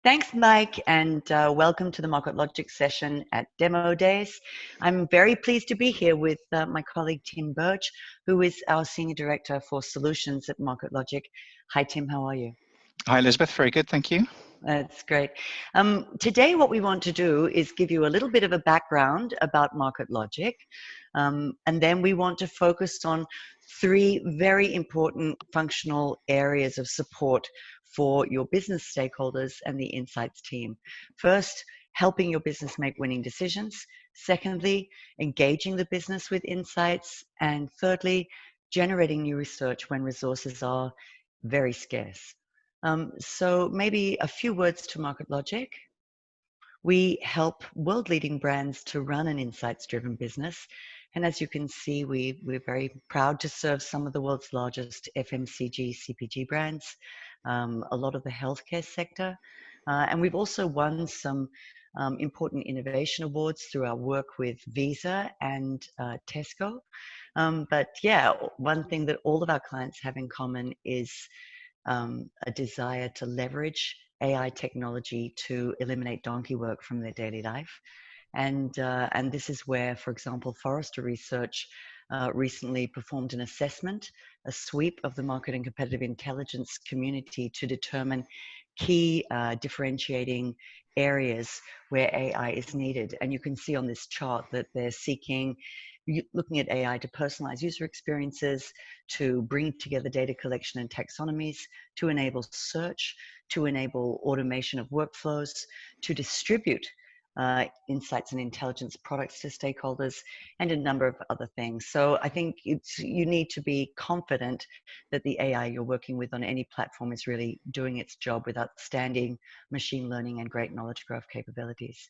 Thanks, Mike, and welcome to the Market Logic session at Demo Days. I'm very pleased to be here with my colleague, Tim Birch, who is our Senior Director for Solutions at Market Logic. Hi, Tim, how are you? Hi, Elizabeth. Very good, thank you. That's great. Today, what we want to do is give you a little bit of a background about Market Logic, and then we want to focus on three very important functional areas of support for your business stakeholders and the Insights team. First, helping your business make winning decisions. Secondly, engaging the business with insights. And thirdly, generating new research when resources are very scarce. So maybe a few words to Market Logic. We help world-leading brands to run an insights-driven business. And as you can see, we're very proud to serve some of the world's largest FMCG, CPG brands, a lot of the healthcare sector. And we've also won some important innovation awards through our work with Visa and Tesco. But yeah, one thing that all of our clients have in common is a desire to leverage AI technology to eliminate donkey work from their daily life. And this is where, for example, Forrester Research recently performed an assessment, a sweep of the market and competitive intelligence community to determine key differentiating areas where AI is needed. And you can see on this chart that they're looking at AI to personalize user experiences, to bring together data collection and taxonomies, to enable search, to enable automation of workflows, to distribute insights and intelligence products to stakeholders, and a number of other things. So I think you need to be confident that the AI you're working with on any platform is really doing its job with outstanding machine learning and great knowledge graph capabilities.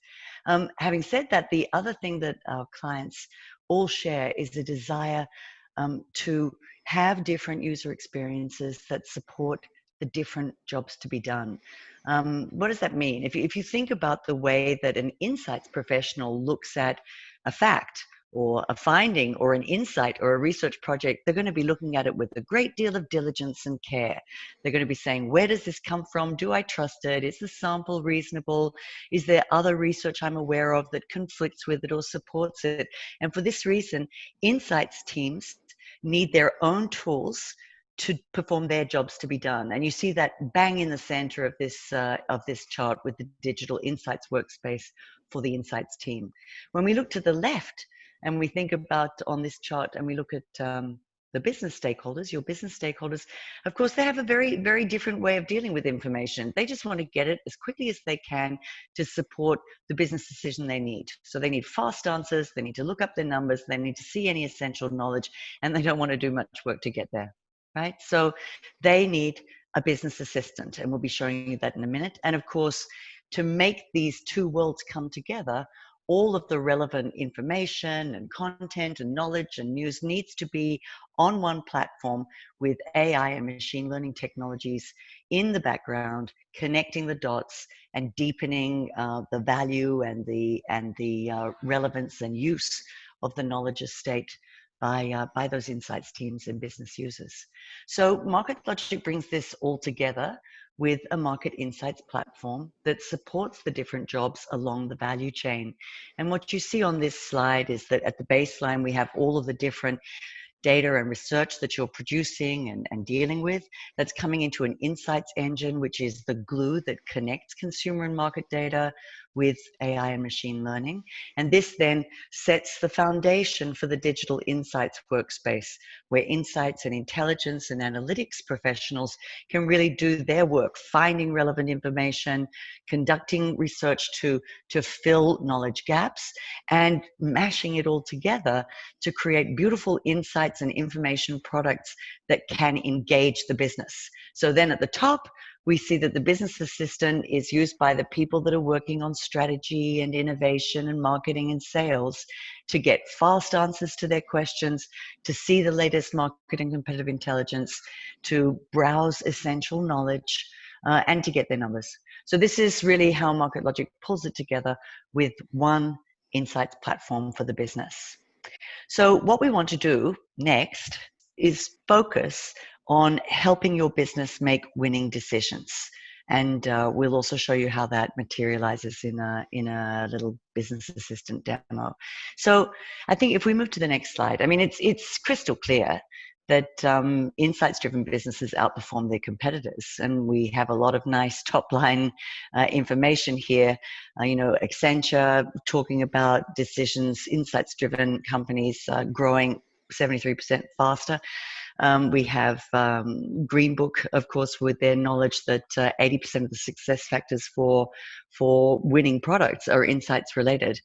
Having said that, the other thing that our clients all share is a desire to have different user experiences that support the different jobs to be done. What does that mean? If you think about the way that an insights professional looks at a fact or a finding or an insight or a research project, they're going to be looking at it with a great deal of diligence and care. They're going to be saying, where does this come from? Do I trust it? Is the sample reasonable? Is there other research I'm aware of that conflicts with it or supports it? And for this reason, insights teams need their own tools to perform their jobs to be done. And you see that bang in the center of this chart with the digital Insights Workspace for the Insights team. When we look to the left and we think about on this chart and we look at the business stakeholders, your business stakeholders, of course, they have a very, very different way of dealing with information. They just want to get it as quickly as they can to support the business decision they need. So they need fast answers, they need to look up their numbers, they need to see any essential knowledge, and they don't want to do much work to get there. Right? So they need a business assistant, and we'll be showing you that in a minute. And of course, to make these two worlds come together, all of the relevant information and content and knowledge and news needs to be on one platform with AI and machine learning technologies in the background, connecting the dots and deepening the value and the relevance and use of the knowledge estate by those insights teams and business users. So Market Logic brings this all together with a market insights platform that supports the different jobs along the value chain. And what you see on this slide is that at the baseline, we have all of the different data and research that you're producing and dealing with that's coming into an insights engine, which is the glue that connects consumer and market data with AI and machine learning. And this then sets the foundation for the digital Insights Workspace, where insights and intelligence and analytics professionals can really do their work, finding relevant information, conducting research to fill knowledge gaps, and mashing it all together to create beautiful insights and information products that can engage the business. So then at the top, we see that the business assistant is used by the people that are working on strategy and innovation and marketing and sales to get fast answers to their questions, to see the latest marketing competitive intelligence, to browse essential knowledge, and to get their numbers. So this is really how Market Logic pulls it together with one insights platform for the business. So what we want to do next is focus on helping your business make winning decisions. And we'll also show you how that materializes in a little business assistant demo. So I think if we move to the next slide, I mean, it's crystal clear that insights-driven businesses outperform their competitors. And we have a lot of nice top-line information here. Accenture talking about decisions, insights-driven companies growing 73% faster. We have Green Book, of course, with their knowledge that 80% of the success factors for winning products are insights related.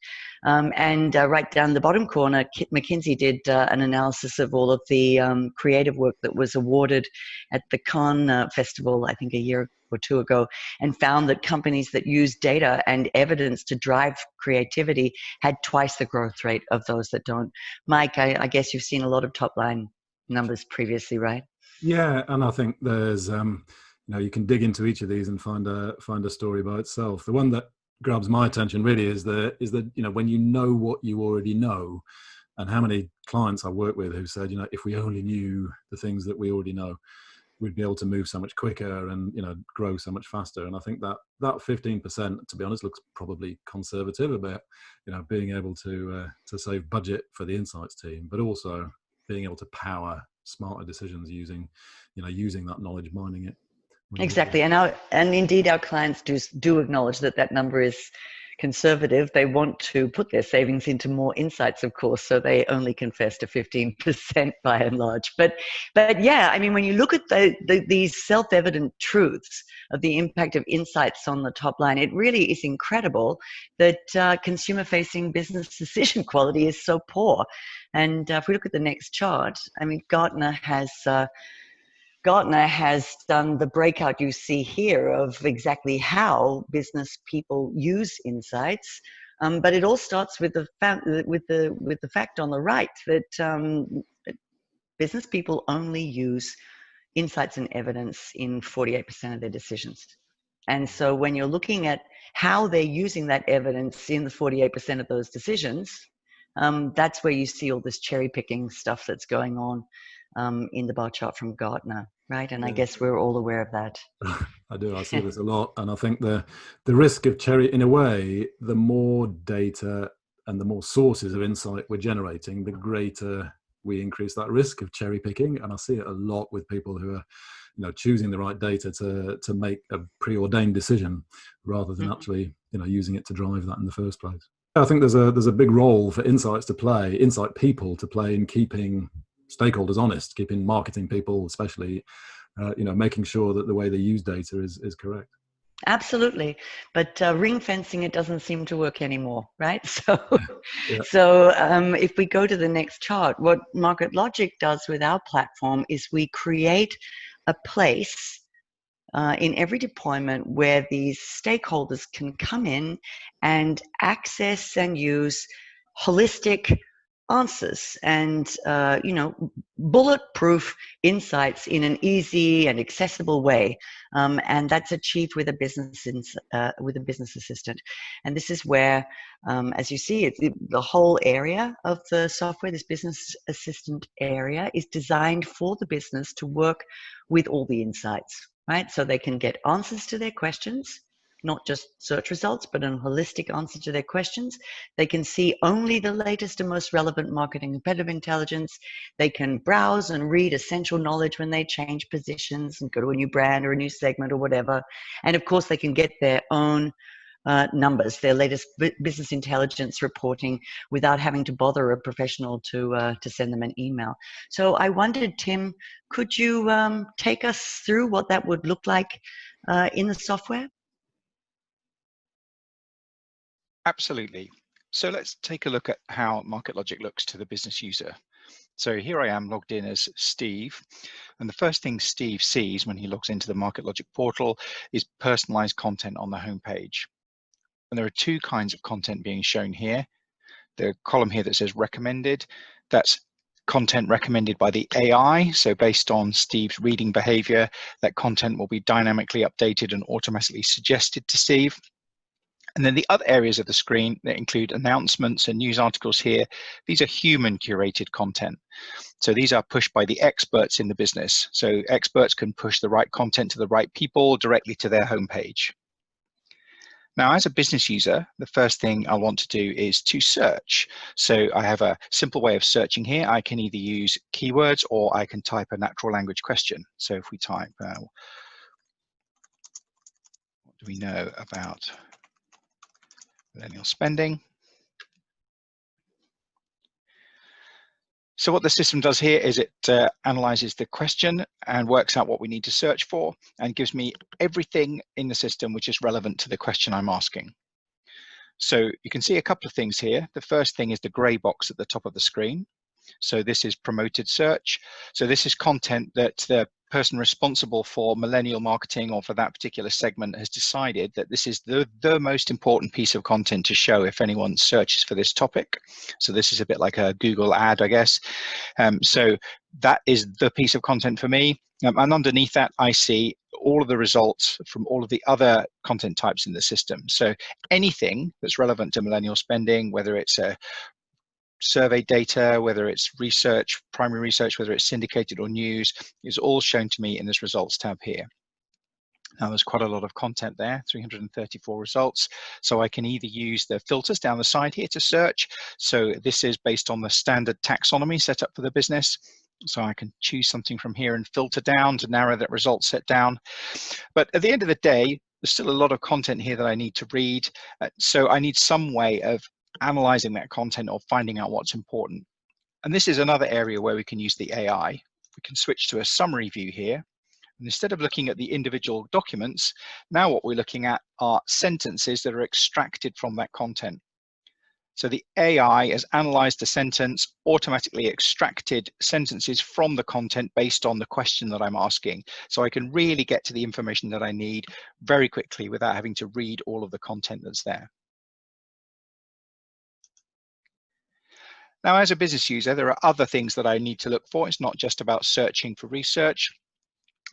And right down the bottom corner, McKinsey did an analysis of all of the creative work that was awarded at the Cannes Festival, I think a year or two ago, and found that companies that use data and evidence to drive creativity had twice the growth rate of those that don't. Mike, I guess you've seen a lot of top line numbers previously, right? Yeah, and I think there's you can dig into each of these and find a story by itself. The one that grabs my attention really is the when you know what you already know, and how many clients I work with who said, if we only knew the things that we already know, we'd be able to move so much quicker and grow so much faster. And I think that 15%, to be honest, looks probably conservative about being able to save budget for the insights team, but also being able to power smarter decisions using that knowledge, mining it. Exactly, and indeed our clients do acknowledge that number is conservative. They want to put their savings into more insights, of course, so they only confess to 15% by and large. But yeah, I mean, when you look at these self-evident truths of the impact of insights on the top line, it really is incredible that consumer-facing business decision quality is so poor. And if we look at the next chart, I mean, Gartner has done the breakout you see here of exactly how business people use insights, but it all starts with the fact on the right that business people only use insights and evidence in 48% of their decisions. And so when you're looking at how they're using that evidence in the 48% of those decisions, that's where you see all this cherry picking stuff that's going on in the bar chart from Gartner, right? And I guess we're all aware of that. I do. I see this a lot. And I think the risk of cherry, in a way, the more data and the more sources of insight we're generating, the greater we increase that risk of cherry picking. And I see it a lot with people who are choosing the right data to make a preordained decision rather than actually using it to drive that in the first place. I think there's a big role for insight people to play in keeping stakeholders honest, keeping marketing people especially making sure that the way they use data is correct. Absolutely, but ring fencing, it doesn't seem to work anymore, right? So Yeah. so if we go to the next chart, what Market Logic does with our platform is we create a place in every deployment where these stakeholders can come in and access and use holistic answers and bulletproof insights in an easy and accessible way, and that's achieved with a business assistant. And this is where, as you see, the whole area of the software, this business assistant area, is designed for the business to work with all the insights, right? So they can get answers to their questions, not just search results, but a holistic answer to their questions. They can see only the latest and most relevant marketing and competitive intelligence. They can browse and read essential knowledge when they change positions and go to a new brand or a new segment or whatever. And of course, they can get their own numbers, their latest business intelligence reporting, without having to bother a professional to send them an email. So I wondered, Tim, could you take us through what that would look like in the software? Absolutely. So let's take a look at how Market Logic looks to the business user. So here I am logged in as Steve, and the first thing Steve sees when he logs into the Market Logic portal is personalized content on the homepage. And there are two kinds of content being shown here. The column here that says recommended, that's content recommended by the AI. So based on Steve's reading behavior, that content will be dynamically updated and automatically suggested to Steve. And then the other areas of the screen that include announcements and news articles here, these are human curated content. So these are pushed by the experts in the business. So experts can push the right content to the right people directly to their homepage. Now, as a business user, the first thing I want to do is to search. So I have a simple way of searching here. I can either use keywords or I can type a natural language question. So if we type, what do we know about millennial spending? So what the system does here is it analyzes the question and works out what we need to search for and gives me everything in the system which is relevant to the question I'm asking. So you can see a couple of things here. The first thing is the gray box at the top of the screen. So this is promoted search. So this is content that the person responsible for millennial marketing or for that particular segment has decided that this is the most important piece of content to show if anyone searches for this topic. So this is a bit like a Google ad, I guess. So that is the piece of content for me. And underneath that, I see all of the results from all of the other content types in the system. So anything that's relevant to millennial spending, whether it's a survey data, whether it's research, primary research, whether it's syndicated or news, is all shown to me in this results tab here. Now there's quite a lot of content there, 334 results. So I can either use the filters down the side here to search. So this is based on the standard taxonomy set up for the business. So I can choose something from here and filter down to narrow that result set down. But at the end of the day, there's still a lot of content here that I need to read. So I need some way of analyzing that content or finding out what's important. And this is another area where we can use the AI. We can switch to a summary view here. And instead of looking at the individual documents, now what we're looking at are sentences that are extracted from that content. So the AI has analyzed the sentence, automatically extracted sentences from the content based on the question that I'm asking. So I can really get to the information that I need very quickly without having to read all of the content that's there. Now, as a business user, there are other things that I need to look for. It's not just about searching for research.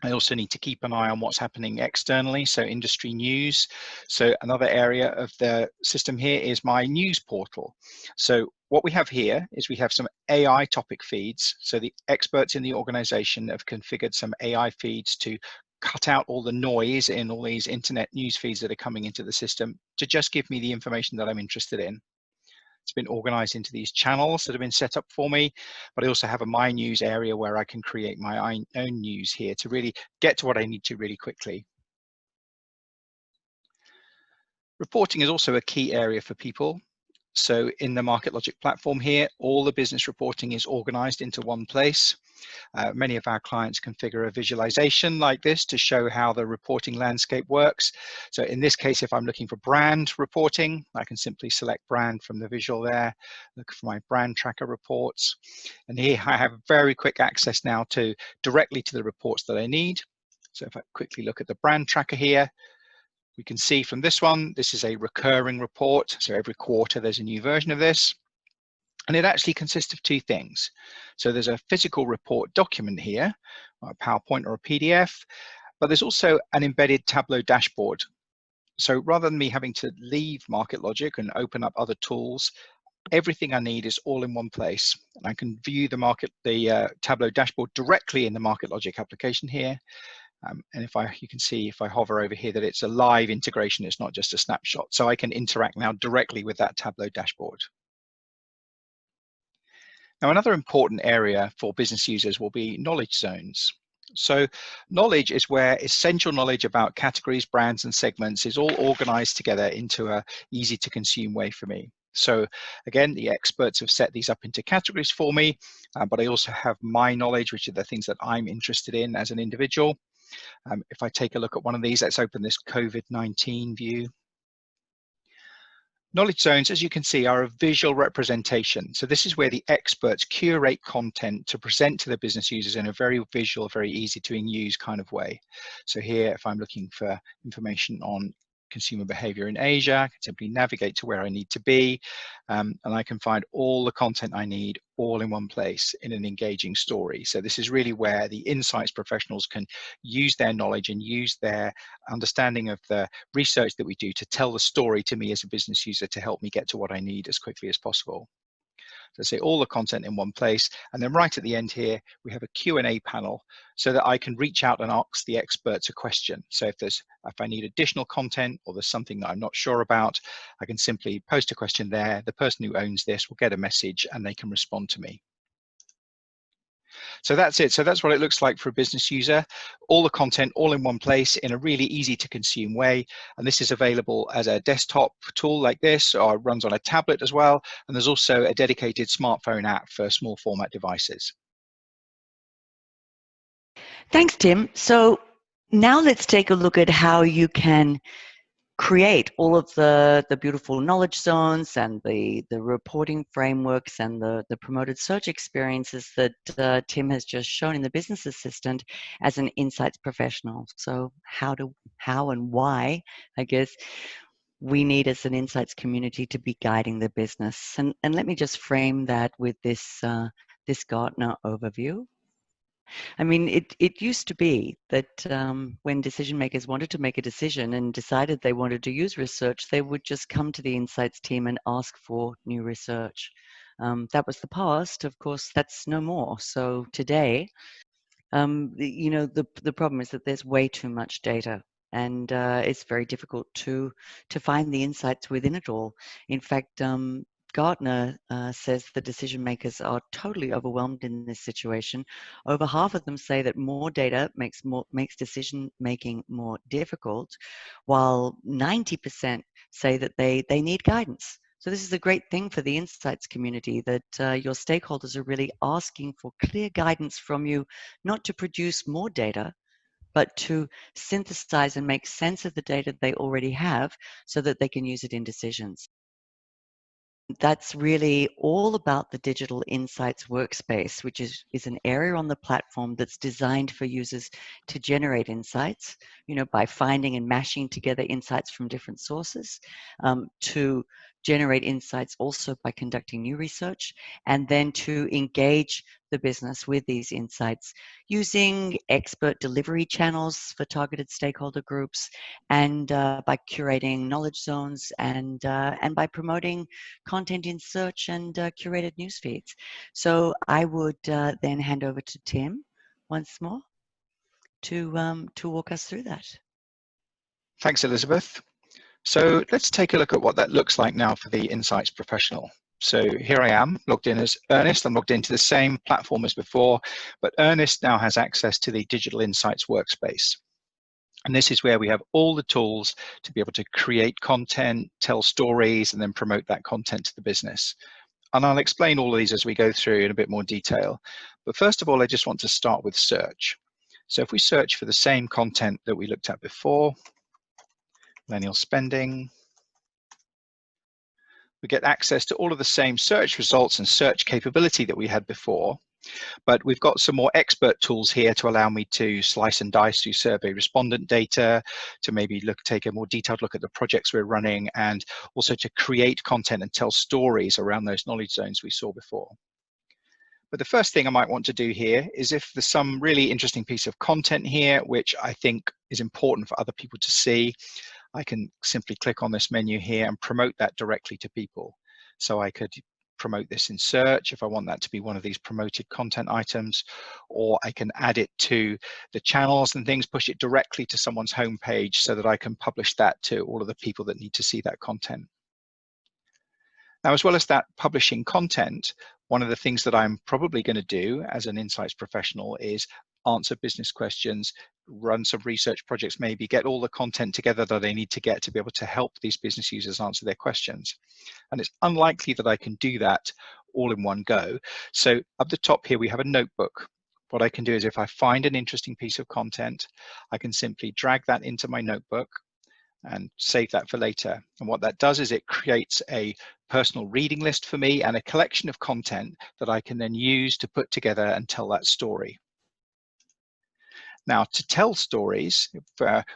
I also need to keep an eye on what's happening externally, so industry news. So another area of the system here is my news portal. So what we have here is we have some AI topic feeds. So the experts in the organization have configured some AI feeds to cut out all the noise in all these internet news feeds that are coming into the system to just give me the information that I'm interested in. It's been organized into these channels that have been set up for me, but I also have a My News area where I can create my own news here to really get to what I need to really quickly. Reporting is also a key area for people. So in the MarketLogic platform here, all the business reporting is organized into one place. Many of our clients configure a visualization like this to show how the reporting landscape works. So in this case, if I'm looking for brand reporting, I can simply select brand from the visual there, look for my brand tracker reports. And here I have very quick access now to directly to the reports that I need. So if I quickly look at the brand tracker here, we can see from this one, this is a recurring report. So every quarter there's a new version of this. And it actually consists of two things. So there's a physical report document here, a PowerPoint or a PDF, but there's also an embedded Tableau dashboard. So rather than me having to leave MarketLogic and open up other tools, everything I need is all in one place. And I can view the Tableau dashboard directly in the MarketLogic application here. And you can see if I hover over here that it's a live integration, it's not just a snapshot. So I can interact now directly with that Tableau dashboard. Now, another important area for business users will be knowledge zones. So knowledge is where essential knowledge about categories, brands, and segments is all organized together into an easy to consume way for me. So again, the experts have set these up into categories for me, but I also have my knowledge, which are the things that I'm interested in as an individual. If I take a look at one of these, let's open this COVID-19 view. Knowledge zones, as you can see, are a visual representation. So this is where the experts curate content to present to the business users in a very visual, very easy to use kind of way. So here, if I'm looking for information on consumer behavior in Asia. I can simply navigate to where I need to be, and I can find all the content I need all in one place in an engaging story. So this is really where the insights professionals can use their knowledge and use their understanding of the research that we do to tell the story to me as a business user to help me get to what I need as quickly as possible. So say all the content in one place, and then right at the end here, we have a Q&A panel so that I can reach out and ask the experts a question. So if I need additional content or there's something that I'm not sure about, I can simply post a question there. The person who owns this will get a message and they can respond to me. So that's it. So that's what it looks like for a business user. All the content all in one place in a really easy to consume way. And this is available as a desktop tool like this, or runs on a tablet as well. And there's also a dedicated smartphone app for small format devices. Thanks, Tim. So now let's take a look at how you can create all of the beautiful knowledge zones and the reporting frameworks and the promoted search experiences that Tim has just shown in the business assistant as an insights professional. So how and why, I guess, we need as an insights community to be guiding the business. And let me just frame that with this Gartner overview. I mean, it used to be that when decision makers wanted to make a decision and decided they wanted to use research, they would just come to the insights team and ask for new research. That was the past. Of course, that's no more. So today, the problem is that there's way too much data, and it's very difficult to find the insights within it all. In fact, Gartner says the decision makers are totally overwhelmed in this situation. Over half of them say that more data makes decision making more difficult, while 90% say that they need guidance. So this is a great thing for the insights community, that your stakeholders are really asking for clear guidance from you, not to produce more data, but to synthesize and make sense of the data they already have so that they can use it in decisions. That's really all about the Digital Insights Workspace, which is an area on the platform that's designed for users to generate insights, by finding and mashing together insights from different sources, to generate insights also by conducting new research, and then to engage the business with these insights using expert delivery channels for targeted stakeholder groups, and by curating knowledge zones, and by promoting content in search and curated news feeds. So I would then hand over to Tim once more to walk us through that. Thanks, Elizabeth. So let's take a look at what that looks like now for the insights professional. So here I am logged in as Ernest. I'm logged into the same platform as before, but Ernest now has access to the Digital Insights Workspace. And this is where we have all the tools to be able to create content, tell stories, and then promote that content to the business. And I'll explain all of these as we go through in a bit more detail. But first of all, I just want to start with search. So if we search for the same content that we looked at before, millennial spending, we get access to all of the same search results and search capability that we had before. But we've got some more expert tools here to allow me to slice and dice through survey respondent data, to maybe take a more detailed look at the projects we're running, and also to create content and tell stories around those knowledge zones we saw before. But the first thing I might want to do here is, if there's some really interesting piece of content here, which I think is important for other people to see, I can simply click on this menu here and promote that directly to people. So I could promote this in search if I want that to be one of these promoted content items, or I can add it to the channels and things, push it directly to someone's homepage so that I can publish that to all of the people that need to see that content. Now, as well as that publishing content, one of the things that I'm probably going to do as an insights professional is answer business questions, run some research projects, maybe get all the content together that they need to get to be able to help these business users answer their questions. And it's unlikely that I can do that all in one go. So up the top here, we have a notebook. What I can do is, if I find an interesting piece of content, I can simply drag that into my notebook and save that for later. And what that does is it creates a personal reading list for me and a collection of content that I can then use to put together and tell that story. Now, to tell stories,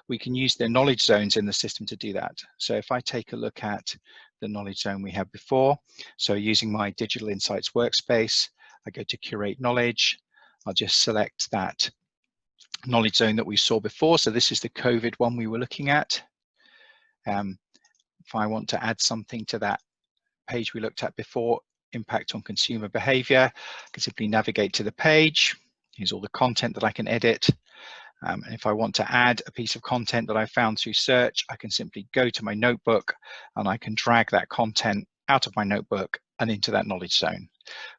we can use the knowledge zones in the system to do that. So if I take a look at the knowledge zone we had before, so using my Digital Insights Workspace, I go to Curate Knowledge. I'll just select that knowledge zone that we saw before. So this is the COVID one we were looking at. If I want to add something to that page we looked at before, impact on consumer behavior, I can simply navigate to the page. Here's all the content that I can edit. And if I want to add a piece of content that I found through search, I can simply go to my notebook and I can drag that content out of my notebook and into that knowledge zone.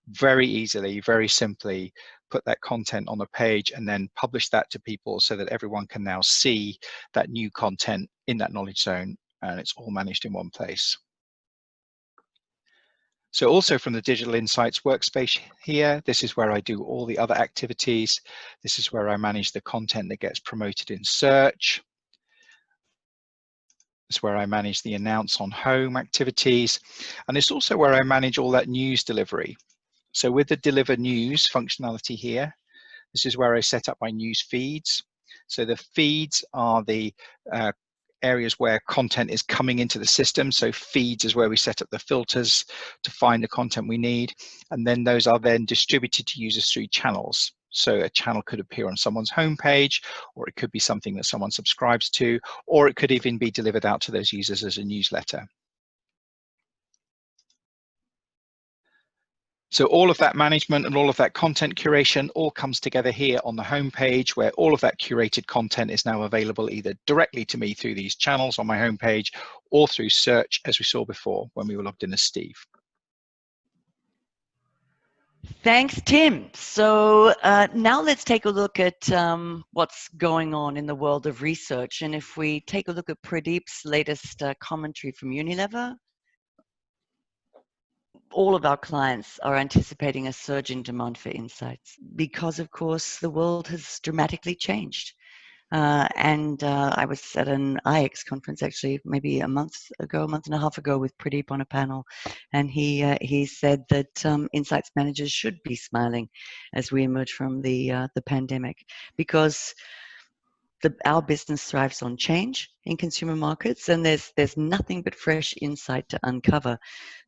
Very easily, very simply put that content on a page and then publish that to people so that everyone can now see that new content in that knowledge zone, and it's all managed in one place. So also from the Digital Insights Workspace here, this is where I do all the other activities. This is where I manage the content that gets promoted in search. It's where I manage the announce on home activities. And it's also where I manage all that news delivery. So with the deliver news functionality here, this is where I set up my news feeds. So the feeds are the areas where content is coming into the system. So feeds is where we set up the filters to find the content we need. And then those are then distributed to users through channels. So a channel could appear on someone's homepage, or it could be something that someone subscribes to, or it could even be delivered out to those users as a newsletter. So all of that management and all of that content curation all comes together here on the home page, where all of that curated content is now available either directly to me through these channels on my home page or through search, as we saw before when we were logged in as Steve. Thanks, Tim. So now let's take a look at what's going on in the world of research. And if we take a look at Pradeep's latest commentary from Unilever, all of our clients are anticipating a surge in demand for insights because, of course, the world has dramatically changed. I was at an IX conference actually maybe a month and a half ago with Pradeep on a panel, and he said that insights managers should be smiling as we emerge from the pandemic, because our business thrives on change in consumer markets, and there's nothing but fresh insight to uncover.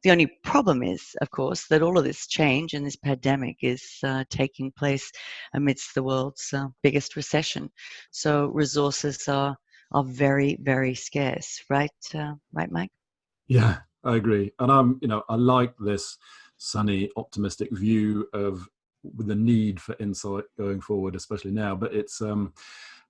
The only problem is, of course, that all of this change and this pandemic is taking place amidst the world's biggest recession. So resources are very, very scarce, right? Right, Mike? Yeah, I agree. And I like this sunny, optimistic view of the need for insight going forward, especially now. But it's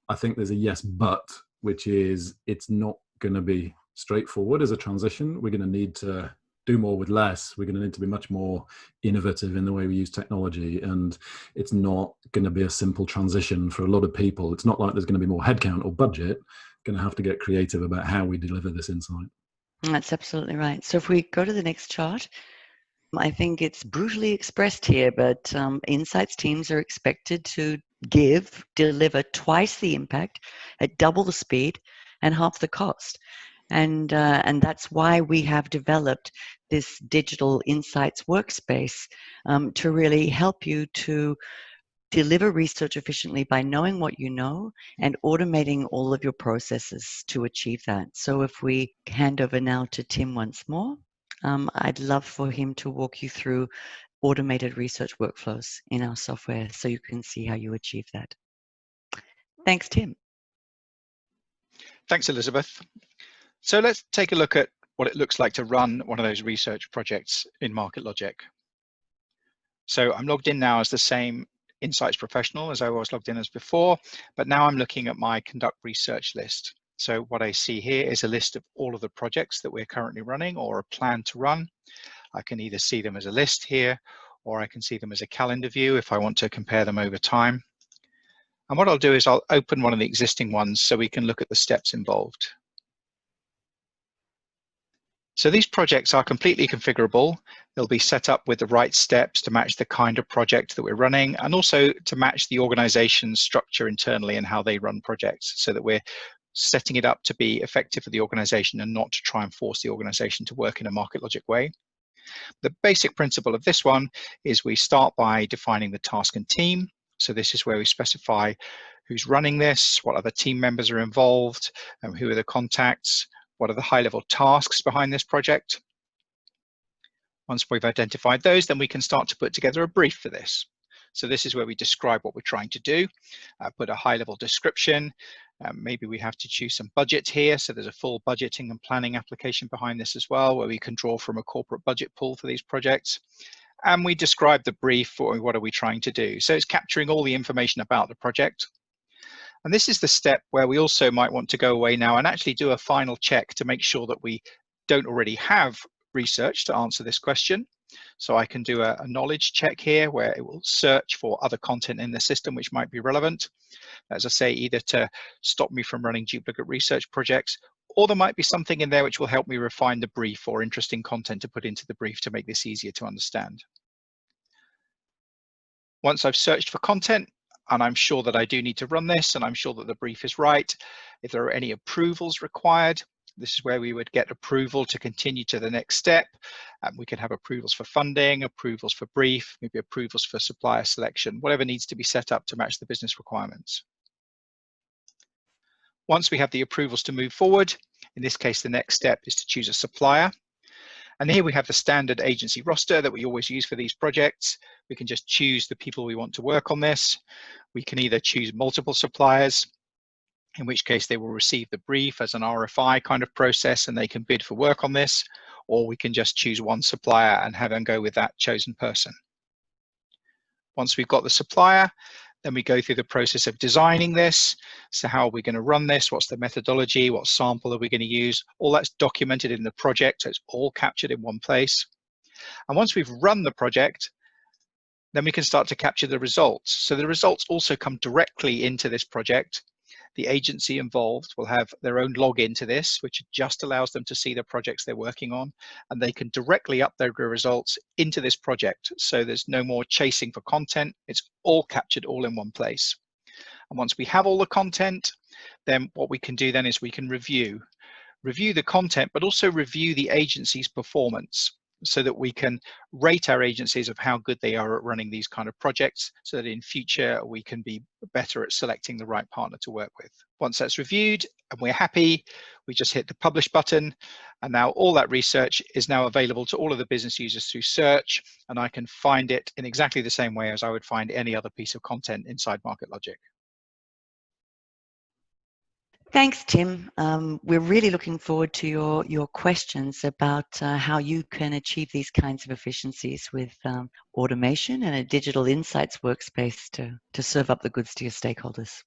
I think there's a yes, but, which is it's not going to be straightforward as a transition. We're going to need to do more with less. We're going to need to be much more innovative in the way we use technology. And it's not going to be a simple transition for a lot of people. It's not like there's going to be more headcount or budget. Going to have to get creative about how we deliver this insight. That's absolutely right. So if we go to the next chart, I think it's brutally expressed here, but insights teams are expected to deliver twice the impact at double the speed and half the cost. And that's why we have developed this digital insights workspace to really help you to deliver research efficiently by knowing what you know and automating all of your processes to achieve that. So if we hand over now to Tim once more, I'd love for him to walk you through automated research workflows in our software so you can see how you achieve that. Thanks, Tim. Thanks, Elizabeth. So let's take a look at what it looks like to run one of those research projects in MarketLogic. So I'm logged in now as the same Insights professional as I was logged in as before, but now I'm looking at my conduct research list. So what I see here is a list of all of the projects that we're currently running or are planned to run. I can either see them as a list here, or I can see them as a calendar view if I want to compare them over time. And what I'll do is I'll open one of the existing ones so we can look at the steps involved. So these projects are completely configurable. They'll be set up with the right steps to match the kind of project that we're running, and also to match the organization's structure internally and how they run projects, so that we're setting it up to be effective for the organization and not to try and force the organization to work in a MarketLogic way. The basic principle of this one is we start by defining the task and team. So this is where we specify who's running this, what other team members are involved, who are the contacts, what are the high-level tasks behind this project. Once we've identified those, then we can start to put together a brief for this. So this is where we describe what we're trying to do, put a high-level description. Maybe we have to choose some budget here. So there's a full budgeting and planning application behind this as well, where we can draw from a corporate budget pool for these projects. And we describe the brief for what are we trying to do. So it's capturing all the information about the project. And this is the step where we also might want to go away now and actually do a final check to make sure that we don't already have research to answer this question. So I can do a knowledge check here where it will search for other content in the system which might be relevant. As I say, either to stop me from running duplicate research projects, or there might be something in there which will help me refine the brief or interesting content to put into the brief to make this easier to understand. Once I've searched for content, and I'm sure that I do need to run this, and I'm sure that the brief is right, if there are any approvals required, this is where we would get approval to continue to the next step. We can have approvals for funding, approvals for brief, maybe approvals for supplier selection, whatever needs to be set up to match the business requirements. Once we have the approvals to move forward, in this case, the next step is to choose a supplier. And here we have the standard agency roster that we always use for these projects. We can just choose the people we want to work on this. We can either choose multiple suppliers, in which case they will receive the brief as an RFI kind of process and they can bid for work on this, or we can just choose one supplier and have them go with that chosen person. Once we've got the supplier, then we go through the process of designing this. So how are we going to run this? What's the methodology? What sample are we going to use? All that's documented in the project, so it's all captured in one place. And once we've run the project, then we can start to capture the results. So the results also come directly into this project. The agency involved will have their own login to this, which just allows them to see the projects they're working on, and they can directly upload the results into this project. So there's no more chasing for content. It's all captured all in one place. And once we have all the content, then what we can do then is we can review the content, but also review the agency's performance, so that we can rate our agencies of how good they are at running these kind of projects, so that in future we can be better at selecting the right partner to work with. Once that's reviewed and we're happy, we just hit the publish button, and now all that research is now available to all of the business users through search, and I can find it in exactly the same way as I would find any other piece of content inside MarketLogic. Thanks, Tim. We're really looking forward to your questions about how you can achieve these kinds of efficiencies with automation and a digital insights workspace to serve up the goods to your stakeholders.